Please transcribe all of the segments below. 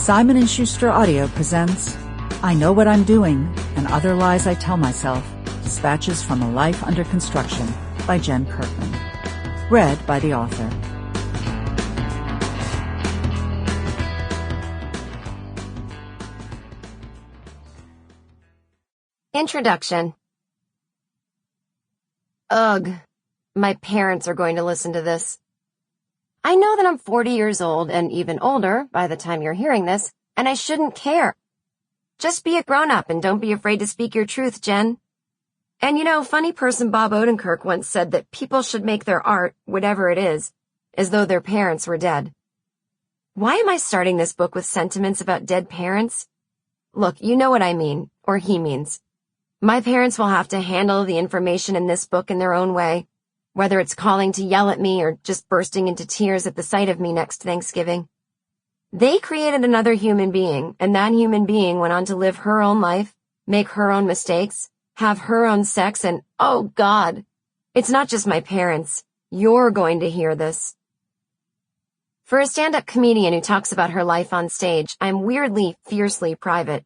Simon & Schuster Audio presents I Know What I'm Doing and Other Lies I Tell Myself, Dispatches from a Life Under Construction by Jen Kirkman. Read by the author. Introduction. Ugh, my parents are going to listen to this. I know that I'm 40 years old and even older by the time you're hearing this, and I shouldn't care. Just be a grown-up and don't be afraid to speak your truth, Jen. And you know, funny person Bob Odenkirk once said that people should make their art, whatever it is, as though their parents were dead. Why am I starting this book with sentiments about dead parents? Look, you know what I mean, or he means. My parents will have to handle the information in this book in their own way, whether it's calling to yell at me or just bursting into tears at the sight of me next Thanksgiving. They created another human being, and that human being went on to live her own life, make her own mistakes, have her own sex, and oh God, it's not just my parents. You're going to hear this. For a stand-up comedian who talks about her life on stage, I'm weirdly, fiercely private.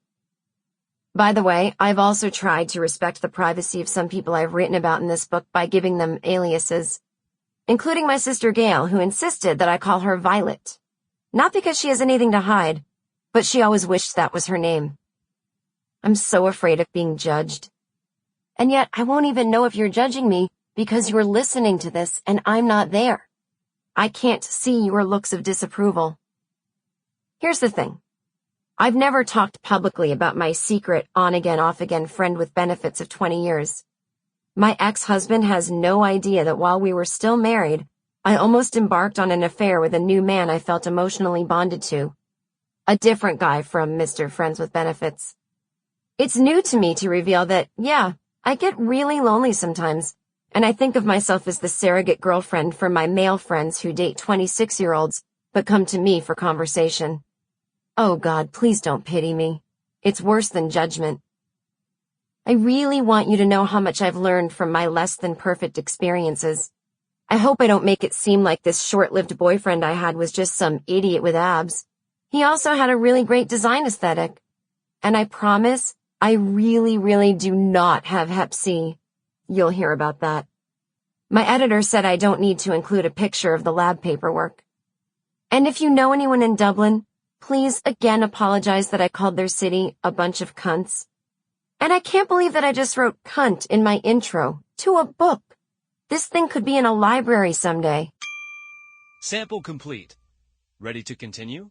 By the way, I've also tried to respect the privacy of some people I've written about in this book by giving them aliases, including my sister Gail, who insisted that I call her Violet. Not because she has anything to hide, but she always wished that was her name. I'm so afraid of being judged. And yet, I won't even know if you're judging me because you're listening to this and I'm not there. I can't see your looks of disapproval. Here's the thing. I've never talked publicly about my secret on-again, off-again friend with benefits of 20 years. My ex-husband has no idea that while we were still married, I almost embarked on an affair with a new man I felt emotionally bonded to. A different guy from Mr. Friends with Benefits. It's new to me to reveal that, yeah, I get really lonely sometimes, and I think of myself as the surrogate girlfriend for my male friends who date 26-year-olds but come to me for conversation. Oh God, please don't pity me. It's worse than judgment. I really want you to know how much I've learned from my less than perfect experiences. I hope I don't make it seem like this short-lived boyfriend I had was just some idiot with abs. He also had a really great design aesthetic. And I promise, I really do not have Hep C. You'll hear about that. My editor said I don't need to include a picture of the lab paperwork. And if you know anyone in Dublin, please again apologize that I called their city a bunch of cunts. And I can't believe that I just wrote cunt in my intro to a book. This thing could be in a library someday. Sample complete. Ready to continue?